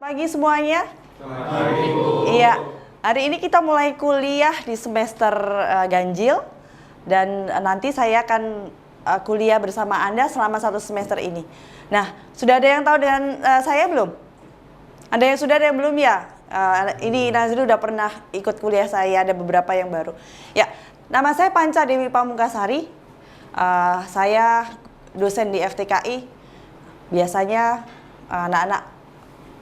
Pagi semuanya. Pagi, Bu. Iya, hari ini kita mulai kuliah di semester ganjil dan nanti saya akan kuliah bersama Anda selama 1 semester ini. Nah, sudah ada yang tahu dengan saya belum? Ada yang sudah, ada yang belum ya? Ini Nazri udah pernah ikut kuliah saya, ada beberapa yang baru. Ya, nama saya Panca Dewi Pamungkasari. Saya dosen di FTKI. Biasanya anak-anak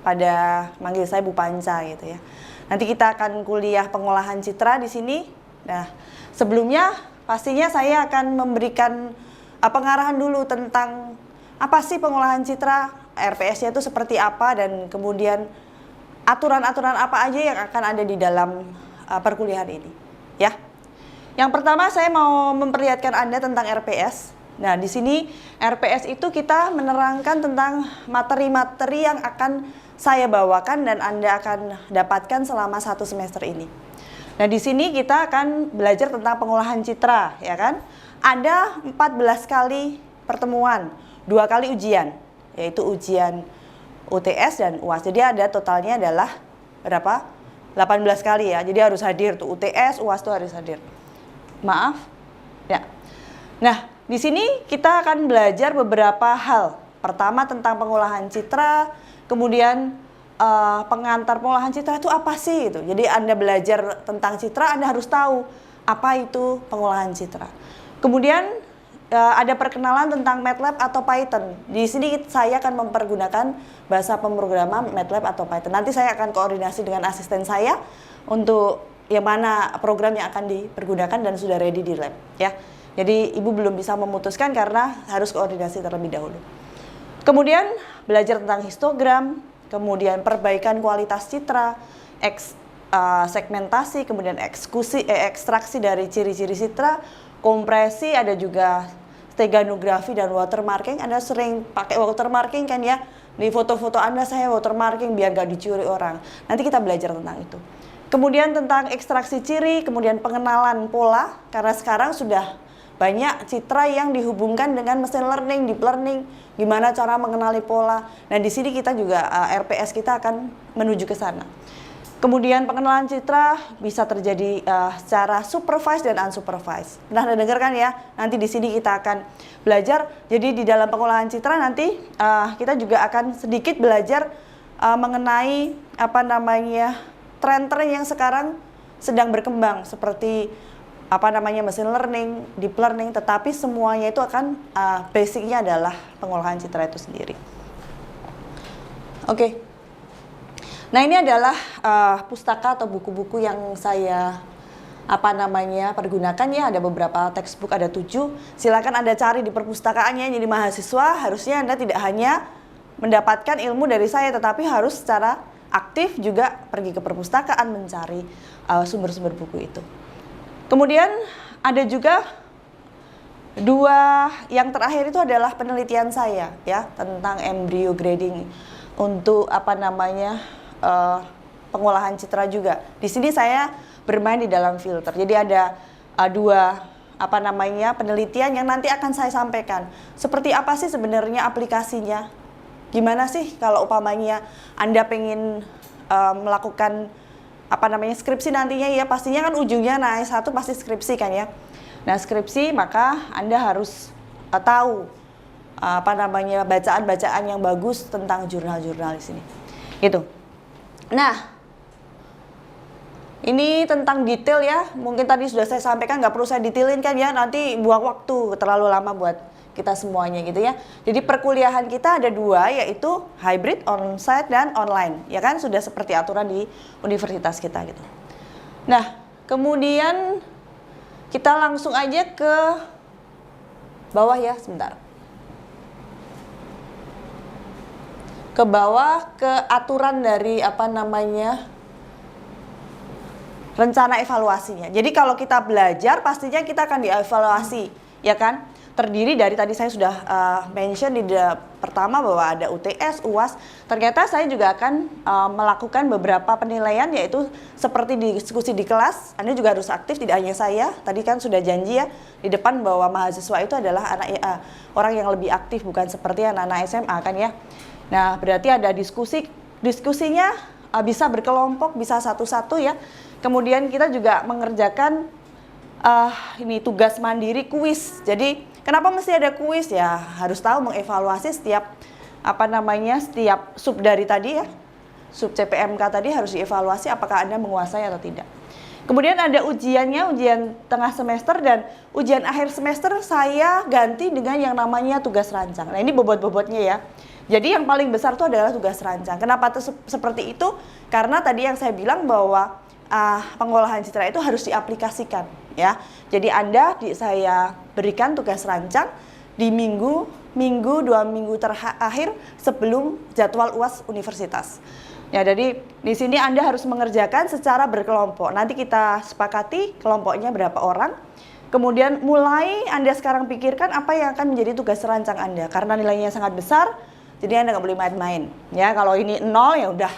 pada manggil saya Bu Panca gitu ya. Nanti kita akan kuliah pengolahan citra di sini. Nah, sebelumnya pastinya saya akan memberikan pengarahan dulu tentang apa sih pengolahan citra, RPS-nya itu seperti apa, dan kemudian aturan-aturan apa aja yang akan ada di dalam perkuliahan ini, ya. Yang pertama saya mau memperlihatkan Anda tentang RPS. Nah, di sini RPS itu kita menerangkan tentang materi-materi yang akan saya bawakan dan Anda akan dapatkan selama 1 semester ini. Nah, di sini kita akan belajar tentang pengolahan citra, ya kan? Ada 14 kali pertemuan, 2 kali ujian, yaitu ujian UTS dan UAS. Jadi ada totalnya adalah berapa? 18 kali ya. Jadi harus hadir tuh UTS, UAS tuh harus hadir. Maaf. Ya. Nah, di sini kita akan belajar beberapa hal. Pertama tentang pengolahan citra, kemudian pengantar pengolahan citra itu apa sih itu. Jadi Anda belajar tentang citra, Anda harus tahu apa itu pengolahan citra. Kemudian ada perkenalan tentang MATLAB atau Python. Di sini saya akan mempergunakan bahasa pemrograman MATLAB atau Python. Nanti saya akan koordinasi dengan asisten saya untuk yang mana program yang akan dipergunakan dan sudah ready di lab, ya. Jadi Ibu belum bisa memutuskan karena harus koordinasi terlebih dahulu. Kemudian belajar tentang histogram, kemudian perbaikan kualitas citra, segmentasi, kemudian ekstraksi dari ciri-ciri citra, kompresi, ada juga steganografi dan watermarking. Anda sering pakai watermarking kan ya? Di foto-foto Anda saya watermarking biar gak dicuri orang. Nanti kita belajar tentang itu. Kemudian tentang ekstraksi ciri, kemudian pengenalan pola, karena sekarang sudah banyak citra yang dihubungkan dengan mesin learning, deep learning, gimana cara mengenali pola. Nah, di sini kita juga RPS kita akan menuju ke sana. Kemudian pengenalan citra bisa terjadi secara supervised dan unsupervised. Pernah dengar kan ya? Nanti di sini kita akan belajar. Jadi di dalam pengolahan citra nanti kita juga akan sedikit belajar mengenai tren-tren yang sekarang sedang berkembang seperti mesin learning, deep learning, tetapi semuanya itu akan basicnya adalah pengolahan citra itu sendiri. Oke. Nah, ini adalah pustaka atau buku-buku yang saya pergunakan ya. Ada beberapa textbook, ada 7. Silakan Anda cari di perpustakaannya. Jadi mahasiswa harusnya Anda tidak hanya mendapatkan ilmu dari saya, tetapi harus secara aktif juga pergi ke perpustakaan mencari sumber-sumber buku itu. Kemudian ada juga 2 yang terakhir itu adalah penelitian saya ya tentang embryo grading untuk pengolahan citra juga. Di sini saya bermain di dalam filter. Jadi ada 2 penelitian yang nanti akan saya sampaikan. Seperti apa sih sebenarnya aplikasinya? Gimana sih kalau umpamanya Anda pengen melakukan skripsi nantinya ya, pastinya kan ujungnya S1 pasti skripsi kan ya. Nah, skripsi maka Anda harus tahu bacaan-bacaan yang bagus tentang jurnal-jurnal di sini. Gitu. Nah, ini tentang detail ya. Mungkin tadi sudah saya sampaikan, nggak perlu saya detailin kan ya. Nanti buang waktu terlalu lama buat kita semuanya gitu ya. Jadi perkuliahan kita ada 2, yaitu hybrid, onsite dan online. Ya kan, sudah seperti aturan di universitas kita gitu. Nah, kemudian kita langsung aja ke bawah ya, sebentar. Ke bawah ke aturan dari rencana evaluasinya. Jadi kalau kita belajar pastinya kita akan dievaluasi, ya kan? Terdiri dari tadi saya sudah mention di pertama bahwa ada UTS, UAS. Ternyata saya juga akan melakukan beberapa penilaian, yaitu seperti diskusi di kelas. Anda juga harus aktif, tidak hanya saya. Tadi kan sudah janji ya di depan bahwa mahasiswa itu adalah orang yang lebih aktif, bukan seperti anak-anak SMA kan ya. Nah, berarti ada diskusi diskusinya bisa berkelompok, bisa satu-satu ya. Kemudian kita juga mengerjakan ini tugas mandiri kuis. Jadi kenapa mesti ada kuis ya? Harus tahu mengevaluasi setiap setiap sub dari tadi ya. Sub CPMK tadi harus dievaluasi apakah Anda menguasai atau tidak. Kemudian ada ujiannya, ujian tengah semester dan ujian akhir semester saya ganti dengan yang namanya tugas rancang. Nah ini bobot-bobotnya ya. Jadi yang paling besar itu adalah tugas rancang. Kenapa seperti itu? Karena tadi yang saya bilang bahwa pengolahan citra itu harus diaplikasikan ya. Jadi saya berikan tugas rancang di minggu 2 minggu terakhir sebelum jadwal UAS universitas. Ya, jadi di sini Anda harus mengerjakan secara berkelompok. Nanti kita sepakati kelompoknya berapa orang. Kemudian mulai Anda sekarang pikirkan apa yang akan menjadi tugas rancang Anda. Karena nilainya sangat besar, jadi Anda nggak boleh main-main. Ya, kalau ini 0 ya udah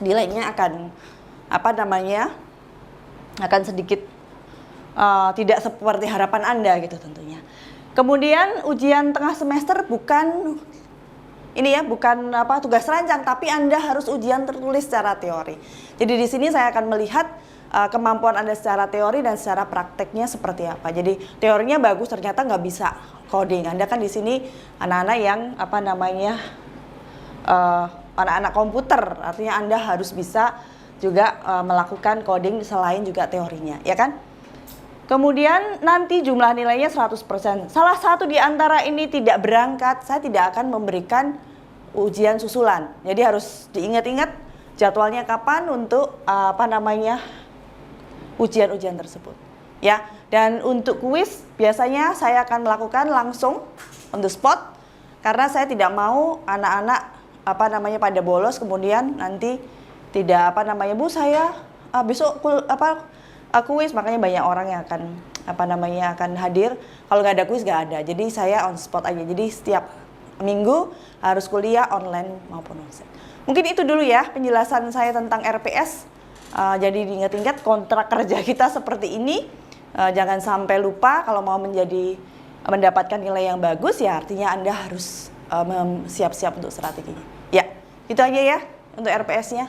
nilainya akan akan sedikit tidak seperti harapan Anda gitu tentunya. Kemudian ujian tengah semester bukan tugas rancang, tapi Anda harus ujian tertulis secara teori. Jadi di sini saya akan melihat kemampuan Anda secara teori dan secara prakteknya seperti apa. Jadi teorinya bagus, ternyata nggak bisa coding. Anda kan di sini anak-anak yang anak-anak komputer, artinya Anda harus bisa juga melakukan coding selain juga teorinya, ya kan? Kemudian nanti jumlah nilainya 100%. Salah satu di antara ini tidak berangkat, saya tidak akan memberikan ujian susulan. Jadi harus diingat-ingat jadwalnya kapan untuk ujian-ujian tersebut. Ya, dan untuk kuis biasanya saya akan melakukan langsung on the spot karena saya tidak mau anak-anak pada bolos kemudian nanti tidak Bu saya besok kuis, makanya banyak orang yang akan hadir. Kalau nggak ada kuis nggak ada. Jadi saya on spot aja. Jadi setiap minggu harus kuliah online maupun onsite. Mungkin itu dulu ya penjelasan saya tentang RPS. Jadi diingat-ingat kontrak kerja kita seperti ini. Jangan sampai lupa kalau mau mendapatkan nilai yang bagus ya artinya Anda harus siap-siap untuk strateginya. Ya, itu aja ya untuk RPS-nya.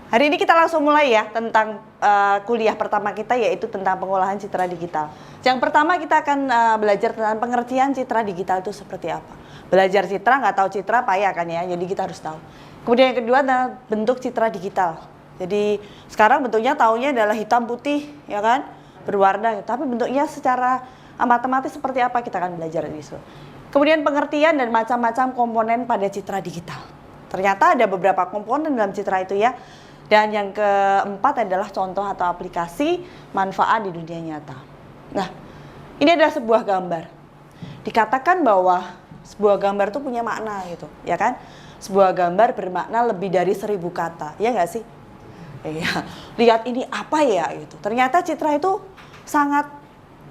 Hari ini kita langsung mulai ya tentang kuliah pertama kita yaitu tentang pengolahan citra digital. Yang pertama kita akan belajar tentang pengertian citra digital itu seperti apa. Belajar citra nggak tahu citra payah kan ya, jadi kita harus tahu. Kemudian yang kedua adalah bentuk citra digital. Jadi sekarang bentuknya taunya adalah hitam putih ya kan, berwarna. Tapi bentuknya secara matematis seperti apa kita akan belajar di situ. Kemudian pengertian dan macam-macam komponen pada citra digital. Ternyata ada beberapa komponen dalam citra itu ya. Dan yang keempat adalah contoh atau aplikasi manfaat di dunia nyata. Nah, ini adalah sebuah gambar. Dikatakan bahwa sebuah gambar itu punya makna gitu, ya kan? Sebuah gambar bermakna lebih dari 1000 kata, ya nggak sih? Iya. Lihat ini apa ya gitu. Ternyata citra itu sangat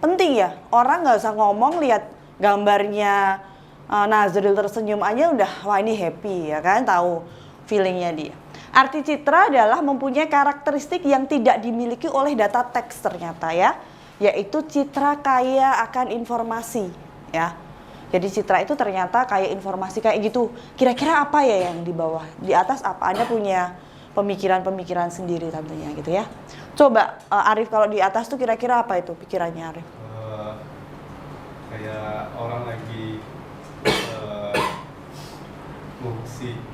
penting ya. Orang nggak usah ngomong, lihat gambarnya Nazril tersenyum aja udah, wah ini happy ya kan? Tahu feelingnya dia. Arti citra adalah mempunyai karakteristik yang tidak dimiliki oleh data teks ternyata ya, yaitu citra kaya akan informasi ya. Jadi citra itu ternyata kaya informasi kayak gitu. Kira-kira apa ya yang di bawah? Di atas apa? Anda punya pemikiran-pemikiran sendiri tentunya gitu ya. Coba Arif kalau di atas tuh kira-kira apa itu pikirannya Arif? Kayak orang lagi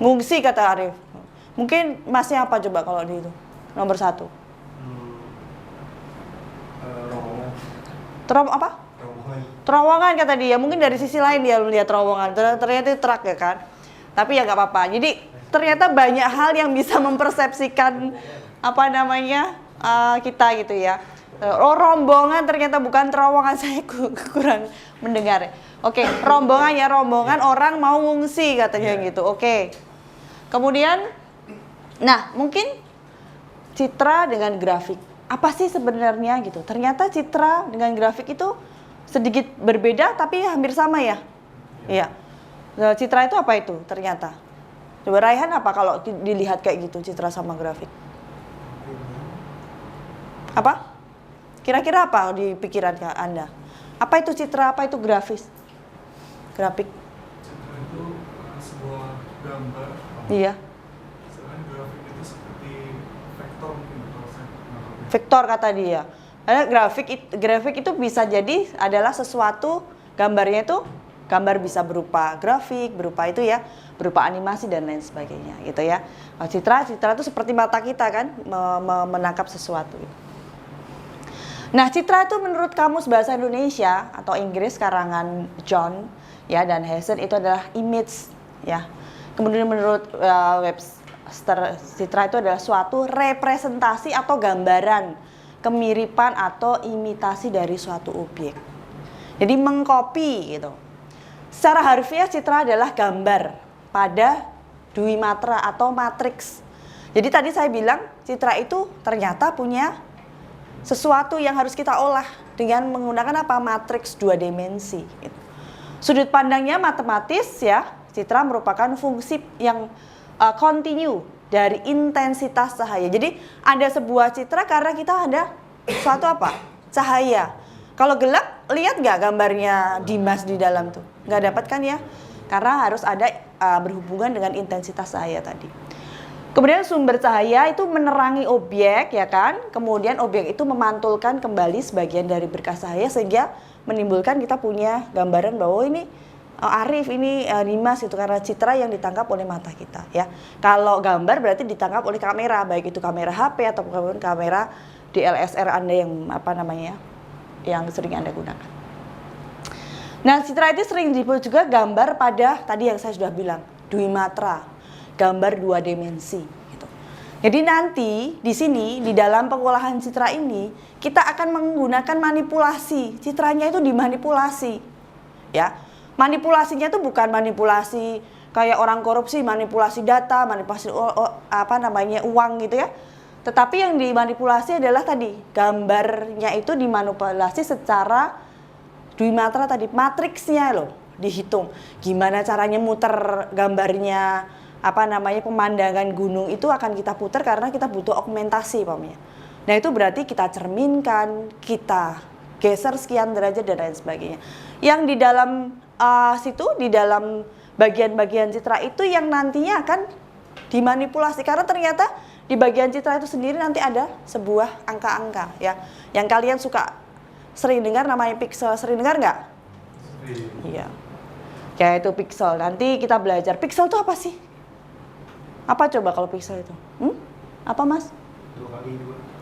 ngungsi kata Arif. Mungkin masnya apa coba kalau di itu? Nomor 1. Rombongan. Apa? Terowongan kata dia. Mungkin dari sisi lain dia melihat terowongan. Ternyata itu truk ya kan. Tapi ya nggak apa-apa. Jadi ternyata banyak hal yang bisa mempersepsikan kita gitu ya. Rombongan ternyata bukan terowongan. Saya kurang mendengar. Oke, rombongan ya, rombongan orang mau ngungsi katanya gitu. Oke. Kemudian nah, mungkin citra dengan grafik. Apa sih sebenarnya gitu? Ternyata citra dengan grafik itu sedikit berbeda tapi hampir sama ya. Iya. Nah, citra itu apa itu ternyata? Coba Raihan apa kalau dilihat kayak gitu citra sama grafik? Apa? Kira-kira apa di pikiran Anda? Apa itu citra, apa itu grafis? Grafik. Citra itu sebuah gambar. Iya. vektor kata dia. Karena grafik itu bisa jadi adalah sesuatu, gambarnya itu gambar bisa berupa grafik, berupa itu ya, berupa animasi dan lain sebagainya gitu ya. Citra itu seperti mata kita kan, menangkap sesuatu. Nah, citra itu menurut Kamus Bahasa Indonesia atau Inggris karangan John ya dan Hazen itu adalah image ya. Kemudian menurut Webster, citra itu adalah suatu representasi atau gambaran, kemiripan atau imitasi dari suatu objek. Jadi mengcopy gitu. Secara harfiah citra adalah gambar pada dwimatra atau matriks. Jadi tadi saya bilang citra itu ternyata punya sesuatu yang harus kita olah dengan menggunakan apa? Matriks 2 dimensi. Gitu. Sudut pandangnya matematis ya, citra merupakan fungsi yang continue dari intensitas cahaya. Jadi ada sebuah citra karena kita ada suatu apa? Cahaya. Kalau gelap, lihat nggak gambarnya Dimas di dalam tuh? Nggak dapat kan ya? Karena harus ada berhubungan dengan intensitas cahaya tadi. Kemudian sumber cahaya itu menerangi objek ya kan? Kemudian objek itu memantulkan kembali sebagian dari berkas cahaya sehingga menimbulkan kita punya gambaran bahwa ini Arif, ini Dimas itu karena citra yang ditangkap oleh mata kita ya. Kalau gambar berarti ditangkap oleh kamera, baik itu kamera HP ataupun kamera DSLR Anda yang apa namanya? Yang sering Anda gunakan. Nah, citra itu sering disebut juga gambar pada tadi yang saya sudah bilang, dwimatra, gambar 2 dimensi gitu. Jadi nanti di sini di dalam pengolahan citra ini kita akan menggunakan manipulasi. Citranya itu dimanipulasi. Ya. Manipulasinya itu bukan manipulasi kayak orang korupsi, manipulasi data, manipulasi uang gitu ya. Tetapi yang dimanipulasi adalah tadi gambarnya itu dimanipulasi secara dwimatra tadi, matriksnya loh dihitung. Gimana caranya muter gambarnya pemandangan gunung itu akan kita putar karena kita butuh augmentasi pamnya. Nah itu berarti kita cerminkan, kita geser sekian derajat dan lain sebagainya. Yang di dalam di dalam bagian-bagian citra itu yang nantinya akan dimanipulasi karena ternyata di bagian citra itu sendiri nanti ada sebuah angka-angka ya. Yang kalian suka sering dengar namanya pixel, sering dengar nggak? Iya. Kayak itu pixel. Nanti kita belajar pixel itu apa sih? Apa coba kalau pixel itu? Apa Mas?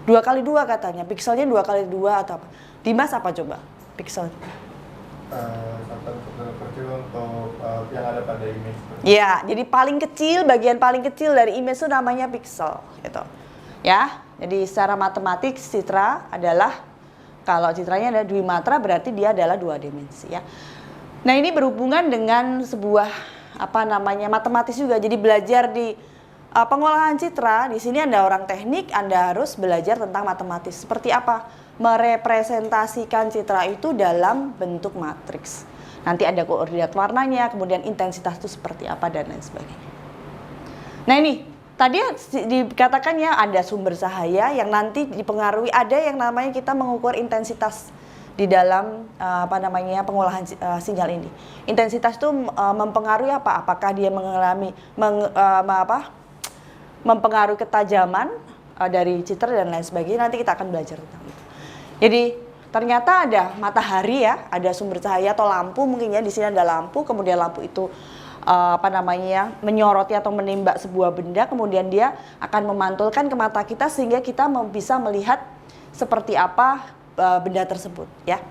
2 kali 2 katanya. Pixelnya 2 kali 2 atau apa? Dimas apa coba? Pixel. Satu kecil untuk yang ada pada image. Ya, jadi paling kecil, bagian paling kecil dari image itu namanya pixel, gitu. Ya, jadi secara matematik citra adalah kalau citranya ada dwimatra berarti dia adalah 2 dimensi ya. Nah ini berhubungan dengan sebuah matematis juga. Jadi belajar di pengolahan citra di sini Anda orang teknik, Anda harus belajar tentang matematis. Seperti apa? Merepresentasikan citra itu dalam bentuk matriks. Nanti ada koordinat warnanya, kemudian intensitas itu seperti apa dan lain sebagainya. Nah ini tadi dikatakan ya ada sumber cahaya yang nanti dipengaruhi, ada yang namanya kita mengukur intensitas di dalam pengolahan sinyal ini. Intensitas itu mempengaruhi apa? Apakah dia mempengaruhi ketajaman dari citra dan lain sebagainya. Nanti kita akan belajar tentang itu. Jadi ternyata ada matahari ya, ada sumber cahaya atau lampu mungkin ya, di sini ada lampu, kemudian lampu itu menyoroti atau menembak sebuah benda, kemudian dia akan memantulkan ke mata kita sehingga kita bisa melihat seperti apa benda tersebut ya.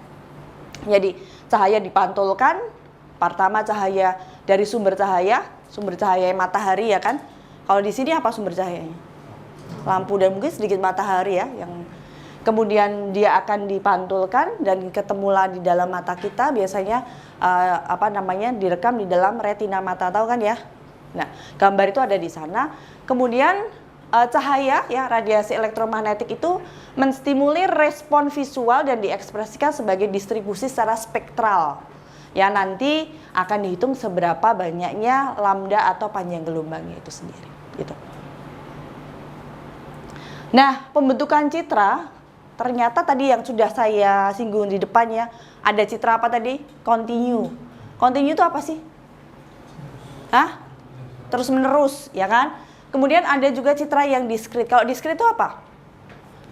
Jadi cahaya dipantulkan, pertama cahaya dari sumber cahaya matahari ya kan. Kalau di sini apa sumber cahayanya? Lampu dan mungkin sedikit matahari ya yang kemudian dia akan dipantulkan dan ketemulah di dalam mata kita, biasanya direkam di dalam retina mata, tahu kan ya? Nah, gambar itu ada di sana. Kemudian cahaya ya, radiasi elektromagnetik itu menstimulir respon visual dan diekspresikan sebagai distribusi secara spektral. Ya, nanti akan dihitung seberapa banyaknya lambda atau panjang gelombangnya itu sendiri, gitu. Nah, pembentukan citra ternyata tadi yang sudah saya singgung di depannya, ada citra apa tadi? Continue. Continue itu apa sih? Hah? Terus menerus, ya kan? Kemudian ada juga citra yang diskrit. Kalau diskrit itu apa?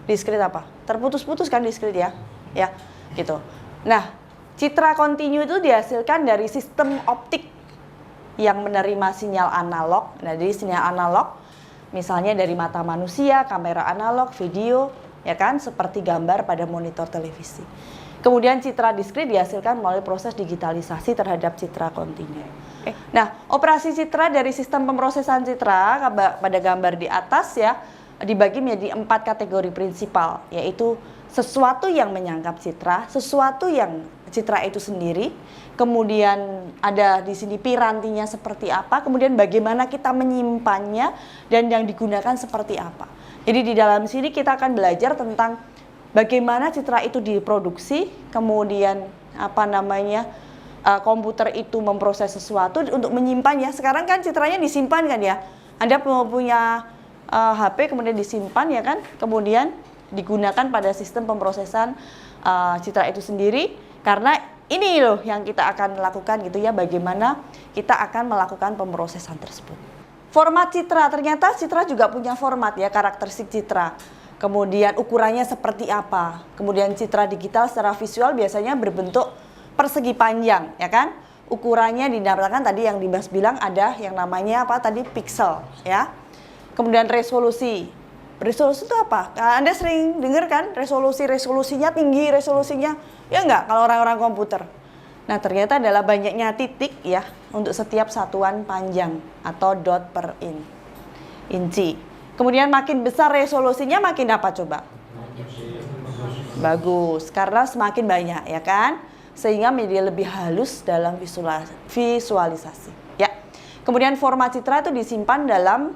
Diskrit apa? Terputus-putus kan diskrit ya. Ya, gitu. Nah, citra kontinu itu dihasilkan dari sistem optik yang menerima sinyal analog. Nah, dari sinyal analog misalnya dari mata manusia, kamera analog, video, ya kan, seperti gambar pada monitor televisi. Kemudian citra diskrit dihasilkan melalui proses digitalisasi terhadap citra kontinu. Nah, operasi citra dari sistem pemrosesan citra pada gambar di atas ya dibagi menjadi 4 kategori prinsipal, yaitu sesuatu yang menyangkap citra, sesuatu yang citra itu sendiri, kemudian ada di sini pirantinya seperti apa, kemudian bagaimana kita menyimpannya dan yang digunakan seperti apa. Jadi di dalam sini kita akan belajar tentang bagaimana citra itu diproduksi, kemudian komputer itu memproses sesuatu untuk menyimpannya. Sekarang kan citranya disimpan kan ya. Anda punya HP kemudian disimpan ya kan, kemudian digunakan pada sistem pemrosesan citra itu sendiri. Karena ini loh yang kita akan lakukan gitu ya, bagaimana kita akan melakukan pemrosesan tersebut. Format citra, ternyata citra juga punya format ya, karakteristik citra. Kemudian ukurannya seperti apa. Kemudian citra digital secara visual biasanya berbentuk persegi panjang, ya kan? Ukurannya dinamakan tadi yang Dimas bilang ada yang namanya apa tadi, pixel, ya. Kemudian resolusi. Resolusi itu apa? Anda sering dengar kan resolusinya tinggi, resolusinya ya enggak kalau orang-orang komputer. Nah, ternyata adalah banyaknya titik ya untuk setiap satuan panjang atau dot per inci. Kemudian makin besar resolusinya makin apa coba? Bagus, karena semakin banyak ya kan? Sehingga media lebih halus dalam visualisasi. Ya. Kemudian format citra itu disimpan dalam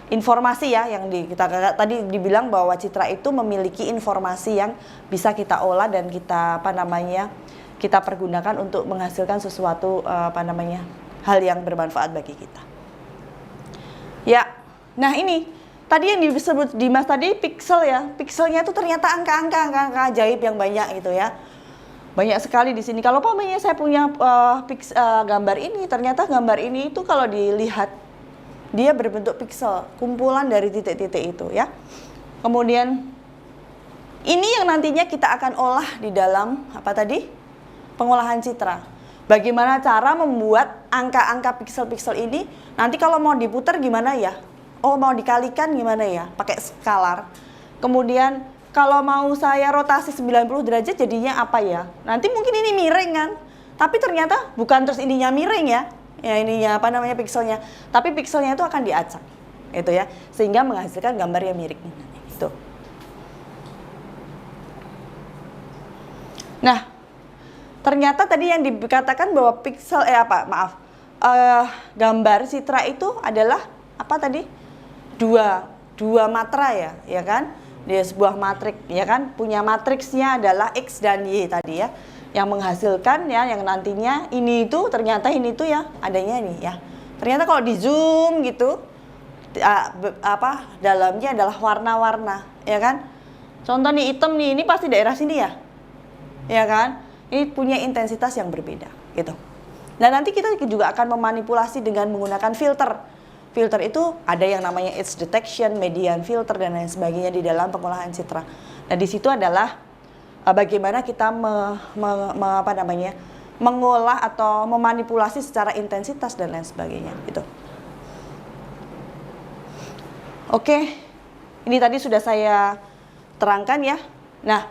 informasi ya yang kita tadi dibilang bahwa citra itu memiliki informasi yang bisa kita olah dan kita kita pergunakan untuk menghasilkan sesuatu hal yang bermanfaat bagi kita. Ya, nah ini tadi yang disebut Dimas tadi pixel ya, pixelnya itu ternyata angka ajaib yang banyak gitu ya, banyak sekali di sini. Kalau umpamanya saya punya gambar ini, ternyata gambar ini itu kalau dilihat dia berbentuk pixel, kumpulan dari titik-titik itu ya. Kemudian ini yang nantinya kita akan olah di dalam pengolahan citra. Bagaimana cara membuat angka-angka pixel-pixel ini nanti kalau mau diputar gimana ya? Oh, mau dikalikan gimana ya? Pakai skalar. Kemudian kalau mau saya rotasi 90 derajat jadinya apa ya? Nanti mungkin ini miring kan? Tapi ternyata bukan terus ininya miring ya. Ya ininya pixelnya. Tapi pixelnya itu akan diacak. Itu ya. Sehingga menghasilkan gambar yang mirip. Itu. Nah, ternyata tadi yang dikatakan bahwa pixel gambar citra itu adalah apa tadi? Dua matra ya kan? Dia sebuah matrik ya kan? Punya matriksnya adalah X dan Y tadi ya. Yang menghasilkan ya yang nantinya ini itu ternyata ini tuh ya adanya nih ya. Ternyata kalau di zoom gitu dalamnya adalah warna-warna ya kan? Contoh nih hitam nih, ini pasti daerah sini ya. Ya kan? Ini punya intensitas yang berbeda gitu. Nah, nanti kita juga akan memanipulasi dengan menggunakan filter. Filter itu ada yang namanya edge detection, median filter dan lain sebagainya di dalam pengolahan citra. Nah, di situ adalah bagaimana kita mengolah atau memanipulasi secara intensitas dan lain sebagainya gitu. Oke. Ini tadi sudah saya terangkan ya. Nah,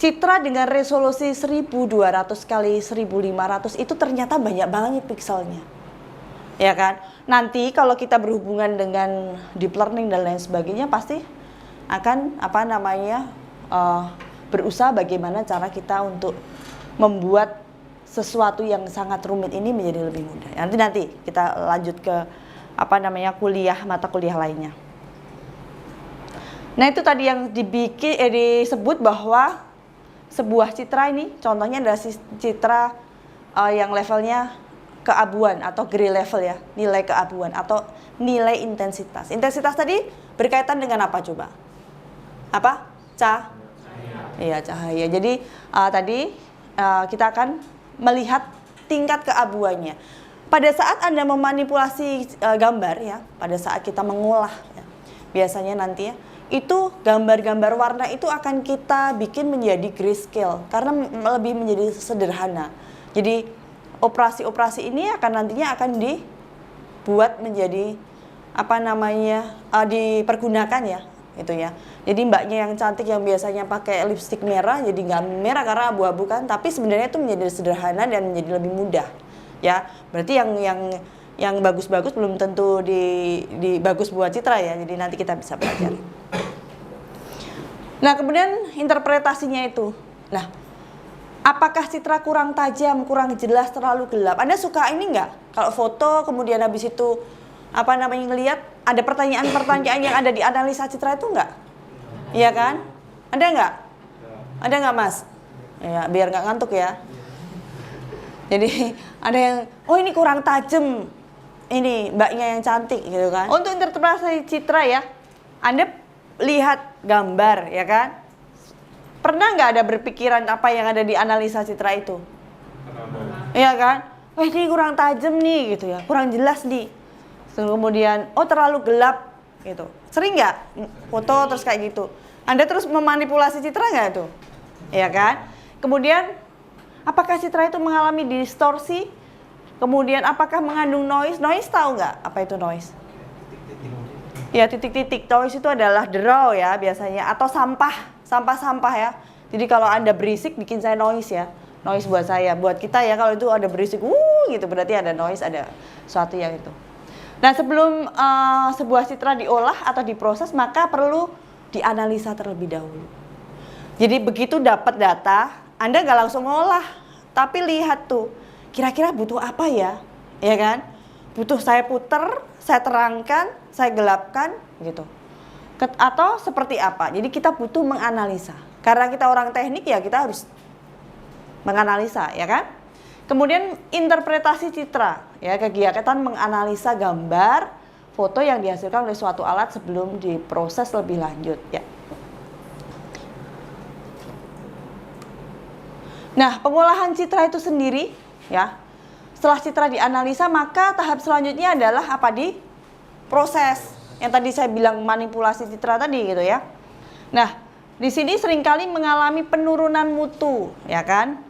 citra dengan resolusi 1200 kali 1500 itu ternyata banyak banget pikselnya. Ya kan? Nanti kalau kita berhubungan dengan deep learning dan lain sebagainya pasti akan berusaha bagaimana cara kita untuk membuat sesuatu yang sangat rumit ini menjadi lebih mudah. Nanti kita lanjut ke mata kuliah lainnya. Nah, itu tadi yang disebut bahwa sebuah citra ini contohnya adalah citra yang levelnya keabuan atau gray level ya, nilai keabuan atau nilai intensitas. Intensitas tadi berkaitan dengan apa coba? Apa? Cahaya. Iya, cahaya. Jadi kita akan melihat tingkat keabuannya. Pada saat Anda memanipulasi gambar ya, pada saat kita mengolah ya, biasanya nanti ya itu gambar-gambar warna itu akan kita bikin menjadi grayscale karena lebih menjadi sederhana. Jadi operasi-operasi ini nantinya akan dibuat menjadi dipergunakan ya gitu ya. Jadi mbaknya yang cantik yang biasanya pakai lipstik merah jadi nggak merah karena abu-abu kan, tapi sebenarnya itu menjadi sederhana dan menjadi lebih mudah ya. Berarti yang bagus-bagus belum tentu di bagus buat citra ya, jadi nanti kita bisa pelajari. Nah kemudian interpretasinya itu, nah apakah citra kurang tajam, kurang jelas, terlalu gelap? Anda suka ini nggak? Kalau foto kemudian habis itu ngelihat ada pertanyaan-pertanyaan yang ada di analisa citra itu nggak? Iya kan? Ada nggak? Ada nggak Mas? Ya biar nggak ngantuk ya. Jadi ada yang, oh ini kurang tajam, ini mbaknya yang cantik gitu kan. Untuk interpretasi citra ya, Anda lihat gambar ya kan. Pernah nggak ada berpikiran apa yang ada di analisa citra itu? Iya kan? Ini kurang tajam nih gitu ya, kurang jelas nih. Kemudian, oh terlalu gelap gitu. Sering nggak foto terus kayak gitu? Anda terus memanipulasi citra nggak tuh? Iya kan? Kemudian, apakah citra itu mengalami distorsi? Kemudian, apakah mengandung noise? Noise tahu nggak apa itu noise? Ya titik-titik. Noise itu adalah draw ya biasanya, atau sampah ya. Jadi kalau Anda berisik bikin saya noise ya. Noise buat saya, buat kita ya kalau itu ada berisik, gitu berarti ada noise, ada sesuatu yang itu. Nah sebelum sebuah citra diolah atau diproses maka perlu dianalisa terlebih dahulu. Jadi begitu dapat data, Anda nggak langsung ngolah, tapi lihat tuh kira-kira butuh apa ya kan? Butuh saya puter, saya terangkan, saya gelapkan gitu. Atau seperti apa? Jadi kita butuh menganalisa. Karena kita orang teknik ya kita harus menganalisa ya kan? Kemudian interpretasi citra, ya kegiatan menganalisa gambar, foto yang dihasilkan oleh suatu alat sebelum diproses lebih lanjut, ya. Nah, pengolahan citra itu sendiri, ya. Setelah citra dianalisa, maka tahap selanjutnya adalah apa? Diproses. Yang tadi saya bilang manipulasi citra tadi, gitu ya. Nah, di sini seringkali mengalami penurunan mutu, ya kan?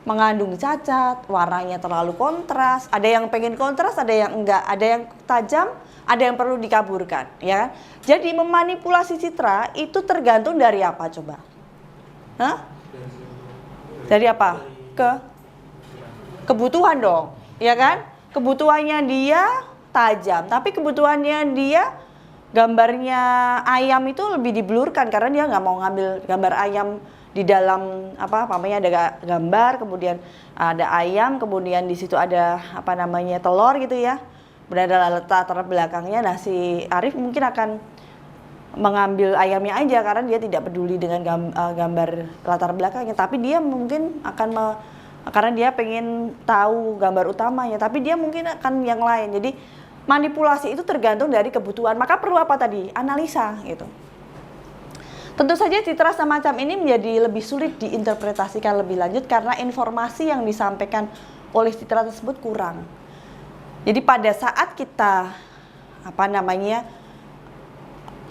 Mengandung cacat, warnanya terlalu kontras, ada yang pengen kontras, ada yang enggak, ada yang tajam, ada yang perlu dikaburkan, ya kan? Jadi memanipulasi citra itu tergantung dari apa coba? Hah? Dari apa? Kebutuhan dong, ya kan? Kebutuhannya dia tajam, tapi kebutuhannya dia gambarnya ayam itu lebih diblurkan karena dia nggak mau ngambil gambar ayam di dalam ada gambar, kemudian ada ayam, kemudian di situ ada telur gitu ya. Kemudian ada latar belakangnya. Nah, si Arif mungkin akan mengambil ayamnya aja karena dia tidak peduli dengan gambar latar belakangnya, tapi dia mungkin akan karena dia pengen tahu gambar utamanya, tapi dia mungkin akan yang lain. Jadi manipulasi itu tergantung dari kebutuhan. Maka perlu apa tadi? Analisa gitu. Tentu saja citra semacam ini menjadi lebih sulit diinterpretasikan lebih lanjut karena informasi yang disampaikan oleh citra tersebut kurang. Jadi pada saat kita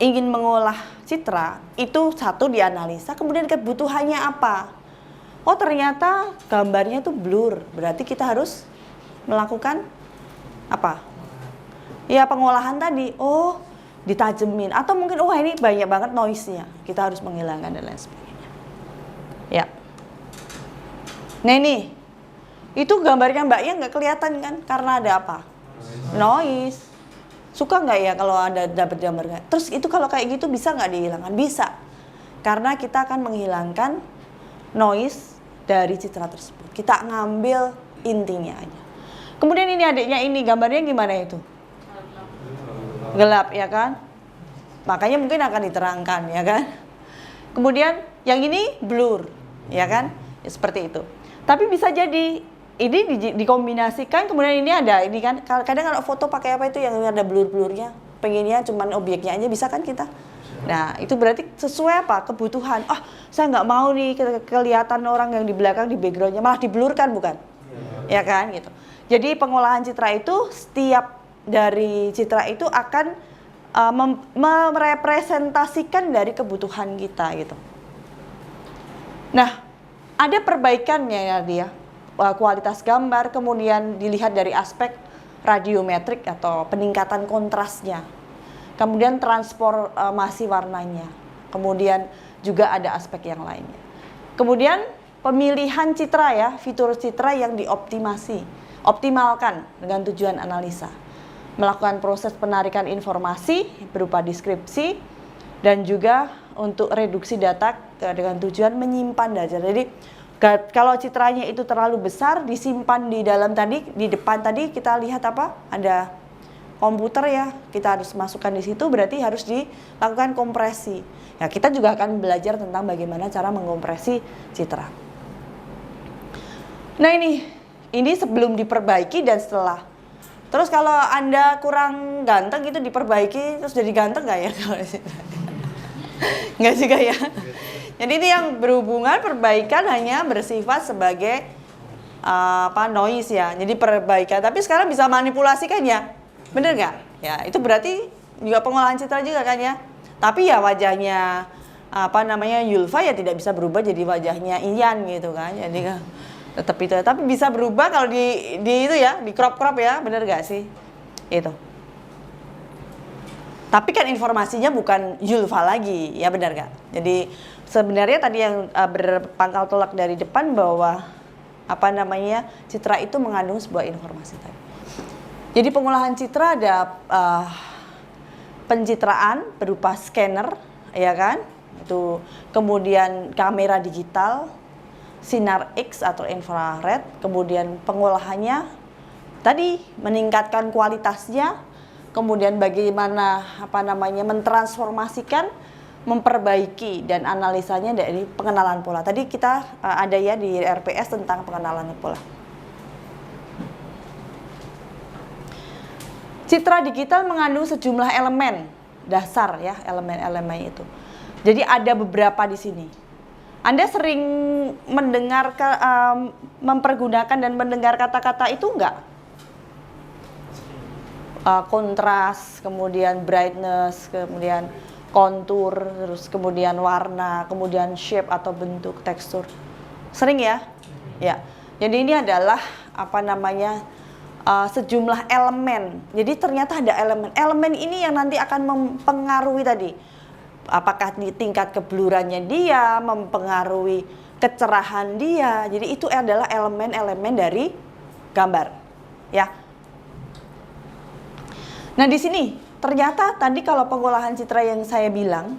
ingin mengolah citra, itu satu dianalisa, kemudian kebutuhannya apa? Oh ternyata gambarnya itu blur, berarti kita harus melakukan apa? Ya pengolahan tadi. Oh ditajemin, atau mungkin ini banyak banget noise-nya, kita harus menghilangkan dan lain sebagainya ya. Nah ini itu gambarnya mbaknya nggak kelihatan kan karena ada apa? Noise. Suka nggak ya kalau ada dapat gambarnya? Terus itu kalau kayak gitu bisa nggak dihilangkan? Bisa, karena kita akan menghilangkan noise dari citra tersebut, kita ngambil intinya aja. Kemudian ini adiknya ini gambarnya gimana itu? Gelap ya kan, makanya mungkin akan diterangkan ya kan. Kemudian yang ini blur ya kan, ya, seperti itu. Tapi bisa jadi ini dikombinasikan, kemudian ini ada ini kan. Kadang kalau foto pakai apa itu yang ada blur-blurnya, pengennya cuman objeknya aja, bisa kan kita. Nah itu berarti sesuai apa? Kebutuhan. Saya nggak mau nih kelihatan orang yang di belakang di backgroundnya, malah diblurkan bukan? Ya kan gitu. Jadi pengolahan citra itu setiap dari citra itu akan merepresentasikan dari kebutuhan kita gitu. Nah, ada perbaikannya ya dia, kualitas gambar, kemudian dilihat dari aspek radiometrik atau peningkatan kontrasnya, kemudian transformasi warnanya, kemudian juga ada aspek yang lainnya. Kemudian pemilihan citra ya, fitur citra yang optimalkan dengan tujuan analisa, melakukan proses penarikan informasi berupa deskripsi, dan juga untuk reduksi data dengan tujuan menyimpan data. Jadi kalau citranya itu terlalu besar disimpan di dalam tadi, di depan tadi kita lihat apa? Ada komputer ya, kita harus masukkan di situ, berarti harus dilakukan kompresi. Ya, kita juga akan belajar tentang bagaimana cara mengkompresi citra. Nah, ini sebelum diperbaiki dan setelah. Terus kalau Anda kurang ganteng gitu diperbaiki terus jadi ganteng nggak ya kalau nggak juga ya. Jadi ini yang berhubungan perbaikan hanya bersifat sebagai noise ya. Jadi perbaikan. Tapi sekarang bisa manipulasi kan ya, bener nggak? Ya itu berarti juga pengolahan citra juga kan ya. Tapi ya wajahnya Yulfa ya tidak bisa berubah jadi wajahnya Ian gitu kan. Jadi kan tetap itu. Tapi bisa berubah kalau di itu ya, di crop ya, bener gak sih? Itu. Tapi kan informasinya bukan Yulfa lagi, ya benar gak? Jadi sebenarnya tadi yang berpangkal tolak dari depan bahwa citra itu mengandung sebuah informasi tadi. Jadi pengolahan citra ada pencitraan berupa scanner, ya kan? Itu kemudian kamera digital, sinar X atau infrared, kemudian pengolahannya tadi meningkatkan kualitasnya, kemudian bagaimana mentransformasikan, memperbaiki dan analisanya dari pengenalan pola. Tadi kita ada ya di RPS tentang pengenalan pola. Citra digital mengandung sejumlah elemen dasar ya, elemen-elemen itu. Jadi ada beberapa di sini. Anda sering mendengar mempergunakan dan mendengar kata-kata itu enggak? Kontras, kemudian brightness, kemudian kontur, terus kemudian warna, kemudian shape atau bentuk, tekstur. Sering ya? Ya. Jadi ini adalah sejumlah elemen. Jadi ternyata ada elemen. Elemen ini yang nanti akan mempengaruhi tadi. Apakah di tingkat keblurannya dia, mempengaruhi kecerahan dia. Jadi itu adalah elemen-elemen dari gambar, ya. Nah di sini ternyata tadi kalau pengolahan citra yang saya bilang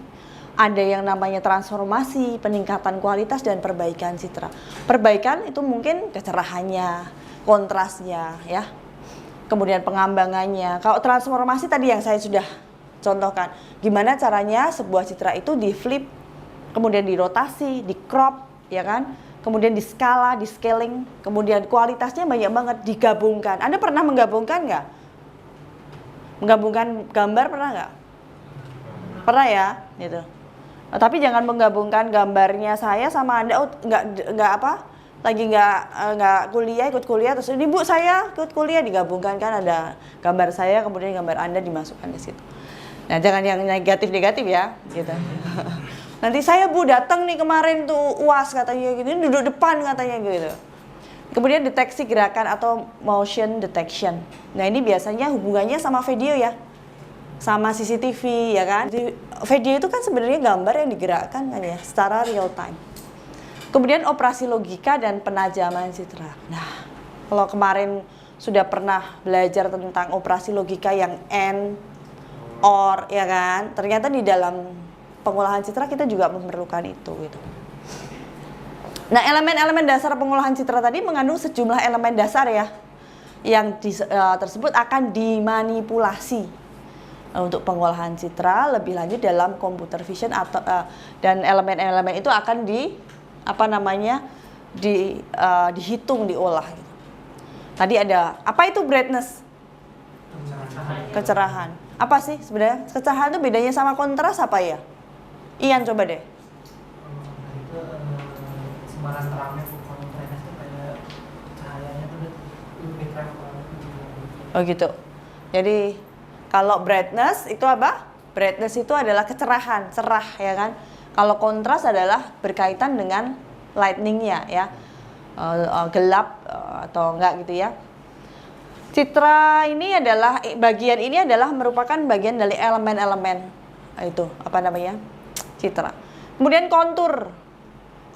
ada yang namanya transformasi, peningkatan kualitas dan perbaikan citra. Perbaikan itu mungkin kecerahannya, kontrasnya, ya. Kemudian pengambangannya. Kalau transformasi tadi yang saya sudah contohkan, gimana caranya sebuah citra itu di flip, kemudian dirotasi, di crop, ya kan? Kemudian di skala, di scaling, kemudian kualitasnya banyak banget digabungkan. Anda pernah menggabungkan nggak? Menggabungkan gambar pernah nggak? Pernah ya, gitu. Tapi jangan menggabungkan gambarnya saya sama Anda, nggak kuliah, ikut kuliah, terus ini Bu saya ikut kuliah, digabungkan kan ada gambar saya, kemudian gambar Anda dimasukkan di situ. Nah jangan yang negatif-negatif ya, gitu. Nanti saya Bu datang nih kemarin tuh UAS katanya gitu, ini duduk depan katanya gitu. Kemudian deteksi gerakan atau motion detection. Nah ini biasanya hubungannya sama video ya, sama CCTV ya kan. Video itu kan sebenarnya gambar yang digerakkan kan ya, secara real time. Kemudian operasi logika dan penajaman citra. Nah kalau kemarin sudah pernah belajar tentang operasi logika yang AND, OR, ya kan? Ternyata di dalam pengolahan citra kita juga memerlukan itu gitu. Nah, elemen-elemen dasar pengolahan citra tadi mengandung sejumlah elemen dasar ya, yang tersebut akan dimanipulasi untuk pengolahan citra lebih lanjut dalam computer vision atau dan elemen-elemen itu akan dihitung, diolah. Gitu. Tadi ada apa itu brightness? Kecerahan. Apa sih sebenarnya kecerahan itu bedanya sama kontras apa ya? Ian coba deh. Itu sebaran terangnya, bukan brightness itu kayak cahayanya tuh lebih terang. Oh gitu. Jadi Kalau brightness itu apa? Brightness itu adalah kecerahan, cerah ya kan. Kalau kontras adalah berkaitan dengan lightningnya ya, gelap atau enggak gitu ya. Citra ini adalah bagian ini adalah merupakan bagian dari elemen-elemen itu apa namanya citra. Kemudian kontur.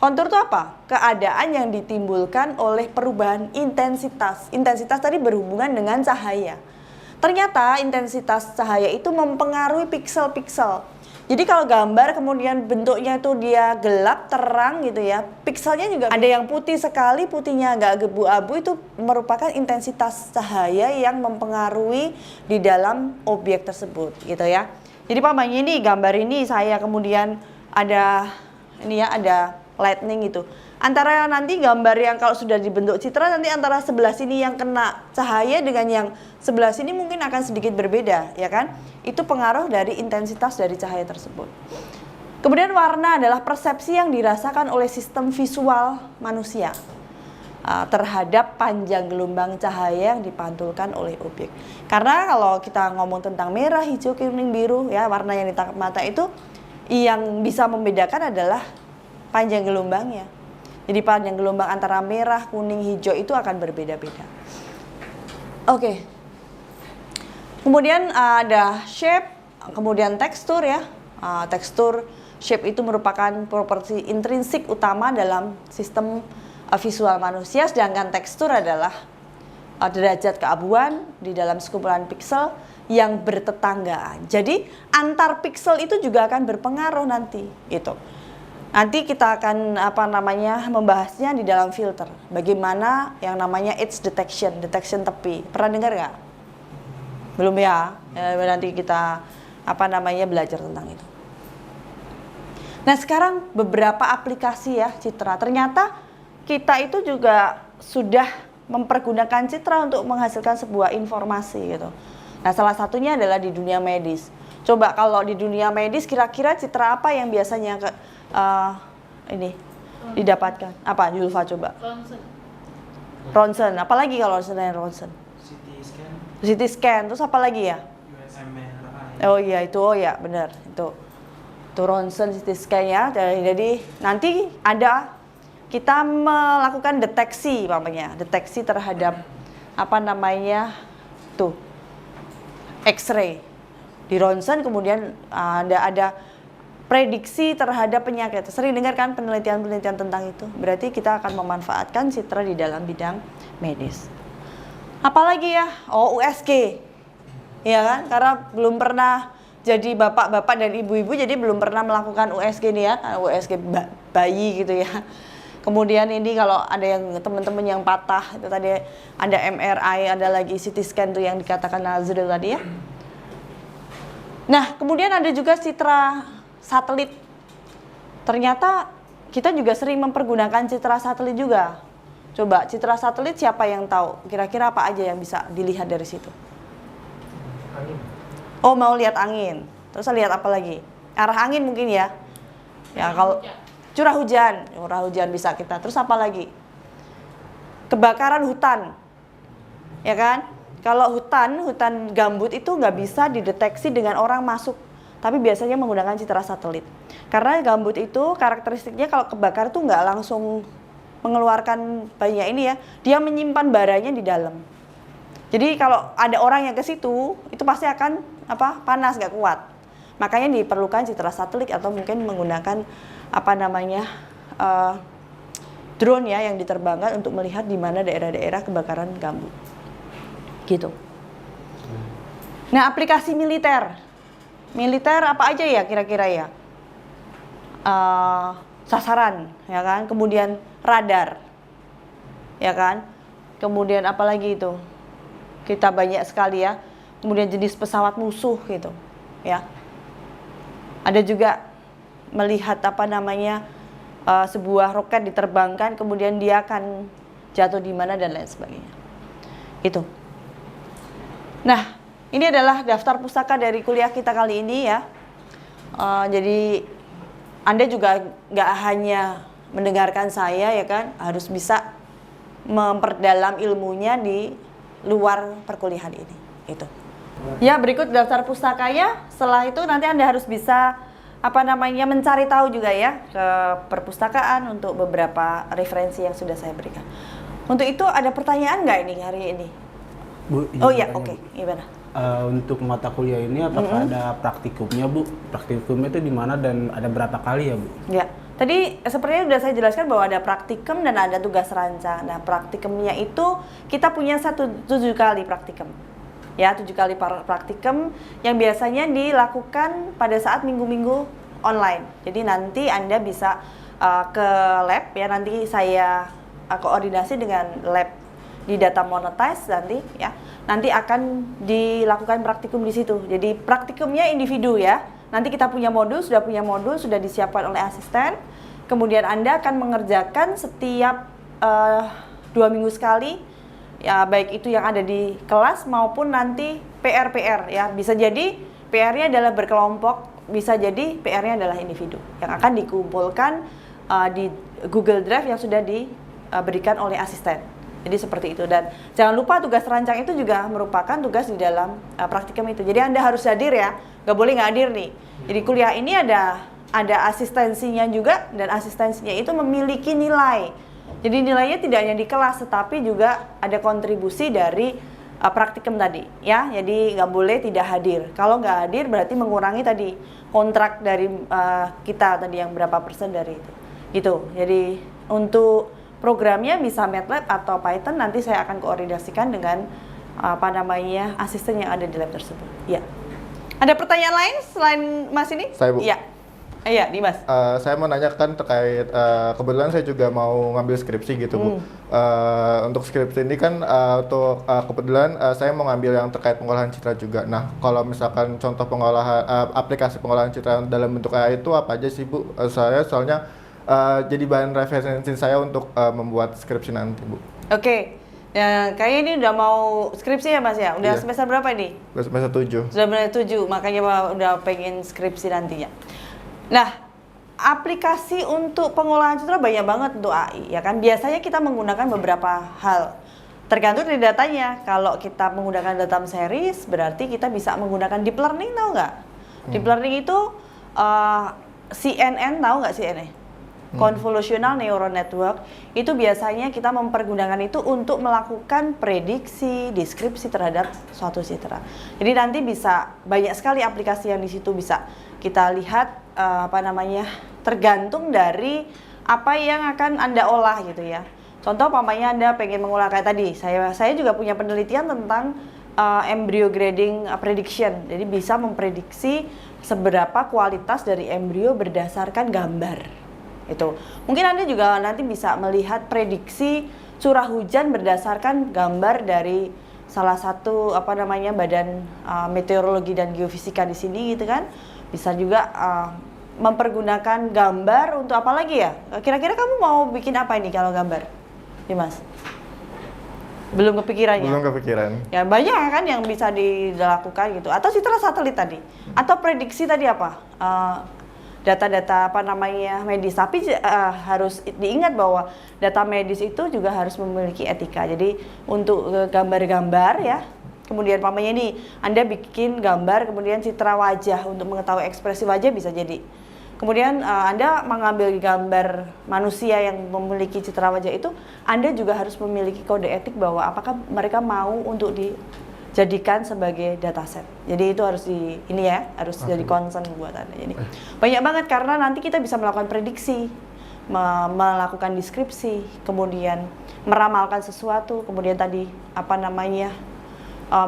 Kontur itu apa? Keadaan yang ditimbulkan oleh perubahan intensitas. Intensitas tadi berhubungan dengan cahaya. Ternyata intensitas cahaya itu mempengaruhi piksel-piksel. Jadi kalau gambar kemudian bentuknya itu dia gelap, terang gitu ya, pikselnya juga ada yang putih sekali, putihnya agak abu-abu, itu merupakan intensitas cahaya yang mempengaruhi di dalam objek tersebut gitu ya. Jadi pamannya ini gambar ini saya kemudian ada ini ya, ada lightning gitu. Antara nanti gambar yang kalau sudah dibentuk citra nanti antara sebelah sini yang kena cahaya dengan yang sebelah sini mungkin akan sedikit berbeda ya kan. Itu pengaruh dari intensitas dari cahaya tersebut. Kemudian warna adalah persepsi yang dirasakan oleh sistem visual manusia terhadap panjang gelombang cahaya yang dipantulkan oleh objek. Karena kalau kita ngomong tentang merah, hijau, kuning, biru ya, warna yang ditangkap mata itu yang bisa membedakan adalah panjang gelombangnya. Jadi panjang gelombang antara merah, kuning, hijau itu akan berbeda-beda. Oke. Kemudian ada shape, kemudian tekstur ya. Tekstur, shape itu merupakan properti intrinsik utama dalam sistem visual manusia, sedangkan tekstur adalah derajat keabuan di dalam sekumpulan piksel yang bertetanggaan. Jadi antar piksel itu juga akan berpengaruh nanti gitu. Nanti kita akan membahasnya di dalam filter. Bagaimana yang namanya edge detection, detection tepi. Pernah dengar nggak? Belum ya? Nanti kita belajar tentang itu. Nah sekarang beberapa aplikasi ya citra. Ternyata kita itu juga sudah mempergunakan citra untuk menghasilkan sebuah informasi gitu. Nah salah satunya adalah di dunia medis. Coba kalau di dunia medis kira-kira citra apa yang biasanya didapatkan? Apa Julfa coba? Ronsen. Apalagi kalau selain ronsen? CT scan. Terus apa lagi ya? MRI. Oh iya itu, oh ya benar itu ronsen, CT scan ya. Jadi nanti kita melakukan deteksi, deteksi terhadap X-ray di ronsen, kemudian ada prediksi terhadap penyakit. Sering dengar kan penelitian-penelitian tentang itu. Berarti kita akan memanfaatkan citra di dalam bidang medis. Apalagi ya? Oh, USG. Ya kan? Karena belum pernah jadi bapak-bapak dan ibu-ibu, jadi belum pernah melakukan USG nih ya. USG bayi gitu ya. Kemudian ini kalau ada yang teman-teman yang patah, itu tadi ada MRI, ada lagi CT scan tuh yang dikatakan Nazril tadi ya. Nah, kemudian ada juga citra satelit. Ternyata kita juga sering mempergunakan citra satelit juga. Coba citra satelit siapa yang tahu? Kira-kira apa aja yang bisa dilihat dari situ? Angin. Oh, mau lihat angin. Terus lihat apa lagi? Arah angin mungkin ya. Ya kalau curah hujan bisa kita. Terus apa lagi? Kebakaran hutan. Ya kan? Kalau hutan gambut itu nggak bisa dideteksi dengan orang masuk, tapi biasanya menggunakan citra satelit. Karena gambut itu karakteristiknya kalau kebakar itu nggak langsung mengeluarkan banyak ini ya, dia menyimpan baranya di dalam. Jadi kalau ada orang yang ke situ, itu pasti akan panas, nggak kuat. Makanya diperlukan citra satelit atau mungkin menggunakan drone ya yang diterbangkan untuk melihat di mana daerah-daerah kebakaran gambut. Gitu. Nah, aplikasi militer apa aja ya kira-kira ya? Sasaran, ya kan? Kemudian radar, ya kan? Kemudian apa lagi itu? Kita banyak sekali ya. Kemudian jenis pesawat musuh gitu, ya. Ada juga melihat sebuah roket diterbangkan, kemudian dia akan jatuh di mana dan lain sebagainya. Itu. Nah, ini adalah daftar pustaka dari kuliah kita kali ini ya. Jadi Anda juga nggak hanya mendengarkan saya ya kan, harus bisa memperdalam ilmunya di luar perkuliahan ini. Itu. Ya, berikut daftar pustakanya. Setelah itu nanti Anda harus bisa mencari tahu juga ya ke perpustakaan untuk beberapa referensi yang sudah saya berikan. Untuk itu ada pertanyaan nggak ini hari ini? Bu, Oh iya, tanya, oke. Bu. Gimana? Untuk mata kuliah ini apakah ada praktikumnya, Bu? Praktikumnya itu di mana dan ada berapa kali ya, Bu? Ya, tadi sepertinya sudah saya jelaskan bahwa ada praktikum dan ada tugas rancang. Nah, praktikumnya itu kita punya 7 kali praktikum. Ya, 7 kali praktikum yang biasanya dilakukan pada saat minggu-minggu online. Jadi nanti Anda bisa ke lab ya, nanti saya koordinasi dengan lab di data monetize nanti ya. Nanti akan dilakukan praktikum di situ. Jadi praktikumnya individu ya. Nanti kita punya modul, sudah disiapkan oleh asisten. Kemudian Anda akan mengerjakan setiap 2 minggu sekali. Ya, baik itu yang ada di kelas maupun nanti PR-PR ya. Bisa jadi PR-nya adalah berkelompok, bisa jadi PR-nya adalah individu yang akan dikumpulkan di Google Drive yang sudah diberikan oleh asisten. Jadi seperti itu, dan jangan lupa tugas rancang itu juga merupakan tugas di dalam praktikum itu. Jadi Anda harus hadir ya, nggak boleh nggak hadir nih. Jadi kuliah ini ada asistensinya juga, dan asistensinya itu memiliki nilai. Jadi nilainya tidak hanya di kelas, tetapi juga ada kontribusi dari praktikum tadi ya. Jadi nggak boleh tidak hadir. Kalau nggak hadir berarti mengurangi tadi kontrak dari kita tadi yang berapa persen dari itu. Gitu. Jadi untuk programnya bisa MATLAB atau Python, nanti saya akan koordinasikan dengan asisten yang ada di lab tersebut. Ya. Ada pertanyaan lain selain Mas ini? Saya, Bu. Iya. Iya, Dimas. Saya mau nanyakan terkait kebetulan saya juga mau ngambil skripsi gitu, Bu. Untuk skripsi ini kan kebetulan saya mau ngambil yang terkait pengolahan citra juga. Nah, kalau misalkan contoh aplikasi pengolahan citra dalam bentuk AI itu apa aja sih, Bu? Saya soalnya jadi bahan referensi saya untuk membuat skripsi nanti, Bu. Oke. Ya, kayaknya ini udah mau skripsi ya, Mas ya? Udah Iya. semester berapa ini? Semester 7. Sudah semester 7, makanya udah pengen skripsi nantinya. Nah, aplikasi untuk pengolahan citra banyak banget untuk AI, ya kan? Biasanya kita menggunakan beberapa hal. Tergantung dari datanya. Kalau kita menggunakan data series, berarti kita bisa menggunakan deep learning, tahu nggak? Deep learning itu CNN, tahu nggak CNN? Convolutional Neural Network. Itu biasanya kita mempergunakan itu untuk melakukan prediksi, deskripsi terhadap suatu citra. Jadi nanti bisa banyak sekali aplikasi yang di situ bisa kita lihat tergantung dari apa yang akan Anda olah gitu ya. Contoh umpamanya Anda pengen mengolah kayak tadi, saya juga punya penelitian tentang embryo grading prediction. Jadi bisa memprediksi seberapa kualitas dari embrio berdasarkan gambar. Itu. Mungkin Anda juga nanti bisa melihat prediksi curah hujan berdasarkan gambar dari salah satu badan meteorologi dan geofisika di sini gitu kan. Bisa juga mempergunakan gambar untuk apa lagi ya? Kira-kira kamu mau bikin apa ini kalau gambar? Dimas? Belum kepikirannya? Belum kepikiran. Ya banyak kan yang bisa dilakukan gitu. Atau citra satelit tadi. Atau prediksi tadi apa? Data-data medis. Tapi harus diingat bahwa data medis itu juga harus memiliki etika. Jadi untuk gambar-gambar ya, kemudian ini Anda bikin gambar, kemudian citra wajah untuk mengetahui ekspresi wajah bisa jadi. Kemudian Anda mengambil gambar manusia yang memiliki citra wajah itu, Anda juga harus memiliki kode etik bahwa apakah mereka mau untuk dijadikan sebagai dataset. Jadi itu harus harus jadi concern buat Anda. Jadi banyak banget karena nanti kita bisa melakukan prediksi, melakukan deskripsi, kemudian meramalkan sesuatu, kemudian tadi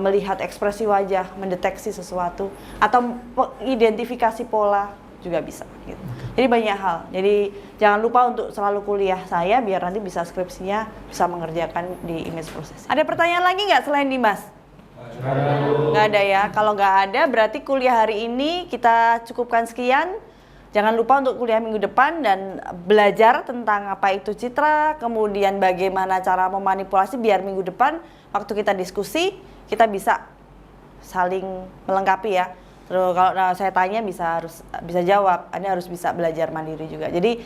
melihat ekspresi wajah, mendeteksi sesuatu, atau identifikasi pola juga bisa gitu. Jadi banyak hal. Jadi jangan lupa untuk selalu kuliah saya biar nanti bisa skripsinya bisa mengerjakan di image processing. Ada pertanyaan lagi nggak selain Dimas? Nggak ada ya. Kalau nggak ada berarti kuliah hari ini kita cukupkan sekian. Jangan lupa untuk kuliah minggu depan dan belajar tentang apa itu citra, kemudian bagaimana cara memanipulasi biar minggu depan waktu kita diskusi kita bisa saling melengkapi ya. Terus kalau saya tanya bisa jawab, Anda harus bisa belajar mandiri juga. Jadi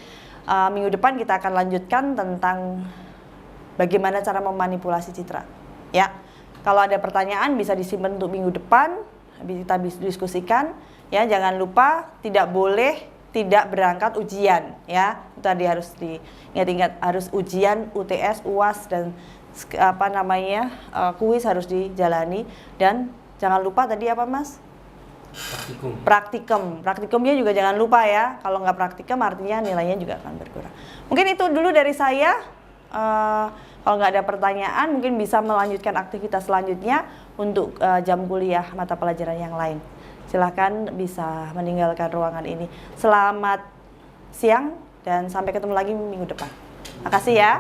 minggu depan kita akan lanjutkan tentang bagaimana cara memanipulasi citra. Ya, Kalau ada pertanyaan bisa disimpan untuk minggu depan, kita diskusikan. Ya, jangan lupa tidak boleh tidak berangkat ujian. Ya, tadi harus diingat-ingat, harus ujian UTS, UAS dan kuis harus dijalani. Dan jangan lupa tadi apa Mas? Praktikumnya juga jangan lupa ya. Kalau nggak praktikum artinya nilainya juga akan berkurang. Mungkin itu dulu dari saya. Kalau nggak ada pertanyaan mungkin bisa melanjutkan aktivitas selanjutnya untuk jam kuliah mata pelajaran yang lain. Silahkan bisa meninggalkan ruangan ini. Selamat siang dan sampai ketemu lagi minggu depan. Makasih ya.